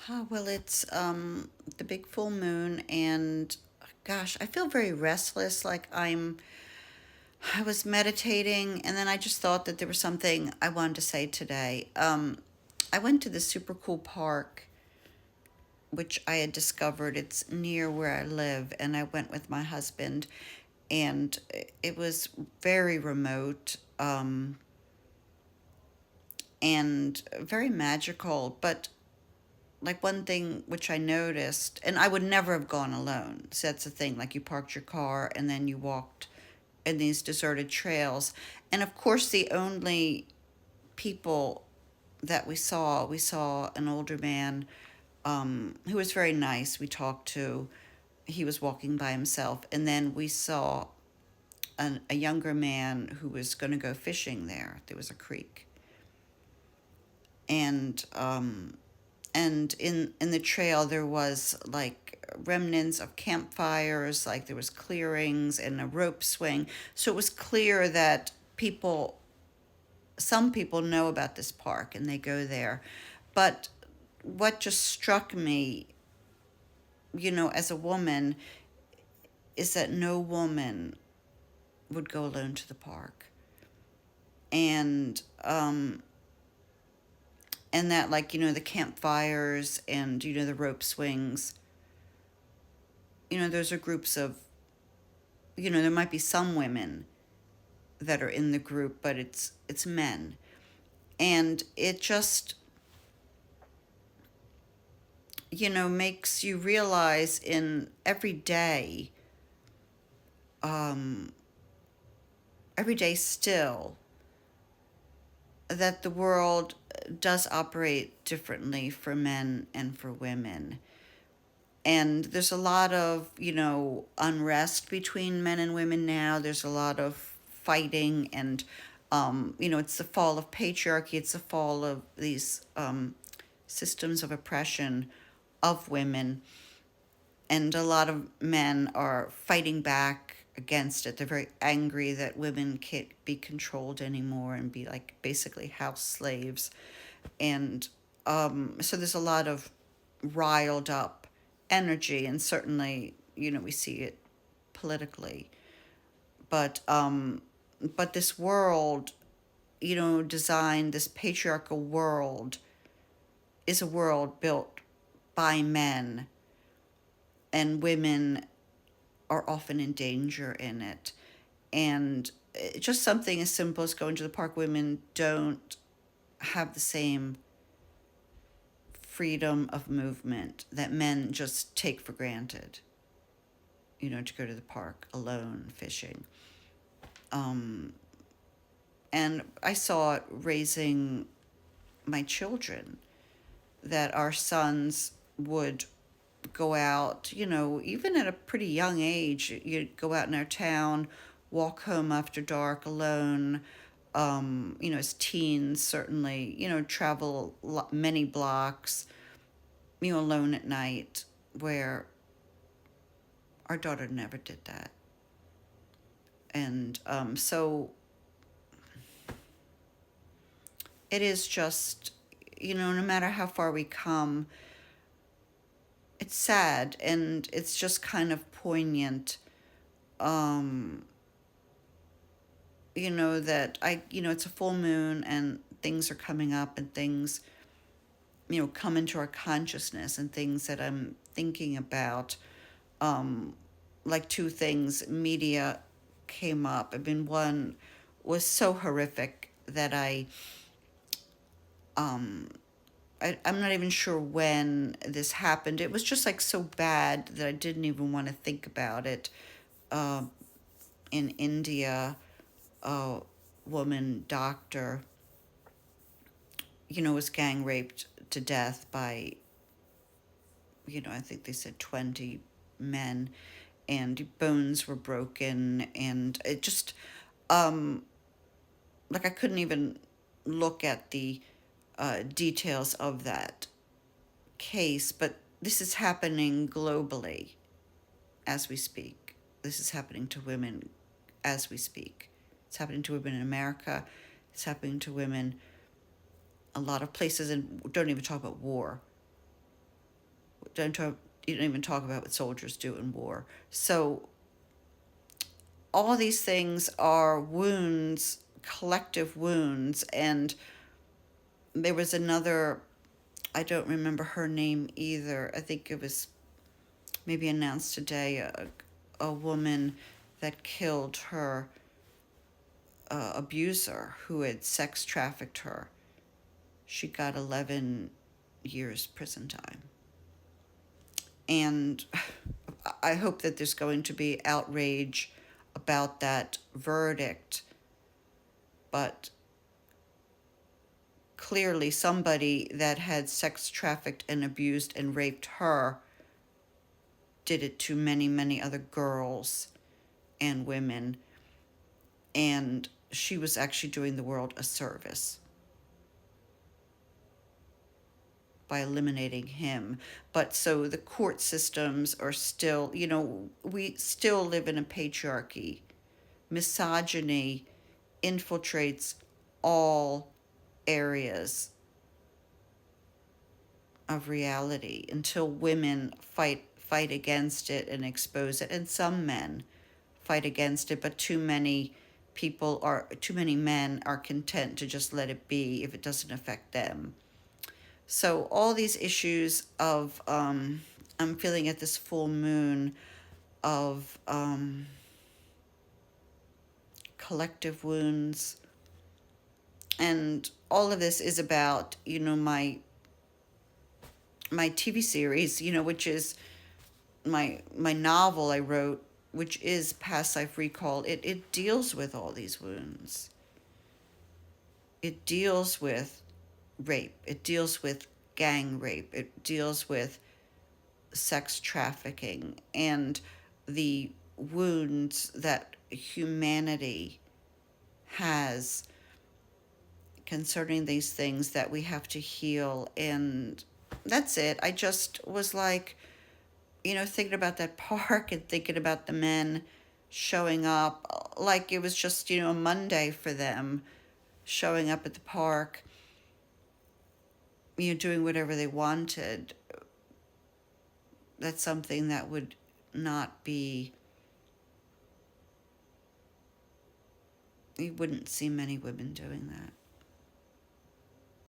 Well, it's the big full moon, and gosh, I feel very restless. I was meditating, and then I just thought that there was something I wanted to say today. I went to this super cool park, which I had discovered. It's near where I live, and I went with my husband, and it was very remote, and very magical. But like one thing which I noticed, and I would never have gone alone. So that's the thing. Like you parked your car and then you walked in these deserted trails. And of course, the only people that we saw an older man who was very nice. We talked to, he was walking by himself. And then we saw a younger man who was going to go fishing there. There was a creek. And in the trail there was like remnants of campfires, like there was clearings and a rope swing, so it was clear that people some people know about this park and they go there. But what just struck me, as a woman, is that no woman would go alone to the park. And um and that, like, the campfires and the rope swings, those are groups of, there might be some women that are in the group, but it's men. And it just, makes you realize in um, every day still, that the world does operate differently for men and for women. And there's a lot of, unrest between men and women now. There's a lot of fighting, and it's the fall of patriarchy. It's the fall of these systems of oppression of women, and a lot of men are fighting back against it. They're very angry that women can't be controlled anymore and be like basically house slaves. And so there's a lot of riled up energy, and certainly, we see it politically. But this world, designed, this patriarchal world, is a world built by men, and women are often in danger in it. And just something as simple as going to the park, women don't have the same freedom of movement that men just take for granted, to go to the park alone fishing. Um, and I saw it raising my children, that our sons would go out, even at a pretty young age. You'd go out in our town, walk home after dark alone. As teens, certainly, travel many blocks, alone at night, where our daughter never did that. And so it is just, no matter how far we come, it's sad, and it's just kind of poignant. Um, that it's a full moon and things are coming up, and things, come into our consciousness, and things that I'm thinking about. Um, like two things, media came up. I mean, one was so horrific that um, I'm not even sure when this happened. It was just like so bad that I didn't even want to think about it. Uh, in India, a woman doctor, was gang raped to death by, I think they said 20 men, and bones were broken. And it just, um, like, I couldn't even look at the details of that case, but this is happening globally as we speak. This is happening to women as we speak. It's happening to women in America. It's happening to women a lot of places, and don't even talk about war. don't talk, you don't even talk about what soldiers do in war. So all these things are wounds, collective wounds. And there was another, I don't remember her name either. I think it was maybe announced today, a woman that killed her abuser who had sex trafficked her. She got 11 years prison time. And I hope that there's going to be outrage about that verdict, but clearly somebody that had sex trafficked and abused and raped her did it to many, many other girls and women, and she was actually doing the world a service by eliminating him. But so the court systems are still, we still live in a patriarchy. Misogyny infiltrates all areas of reality until women fight against it and expose it, and some men fight against it, but too many men are content to just let it be if it doesn't affect them. So all these issues of I'm feeling at this full moon of collective wounds, and all of this is about my TV series, which is my novel I wrote, which is Past Life Recall. It deals with all these wounds. It deals with rape. It deals with gang rape. It deals with sex trafficking and the wounds that humanity has concerning these things that we have to heal. And that's it. I just was like, thinking about that park and thinking about the men showing up like it was just, a Monday for them, showing up at the park, doing whatever they wanted. That's something that would not be, you wouldn't see many women doing that.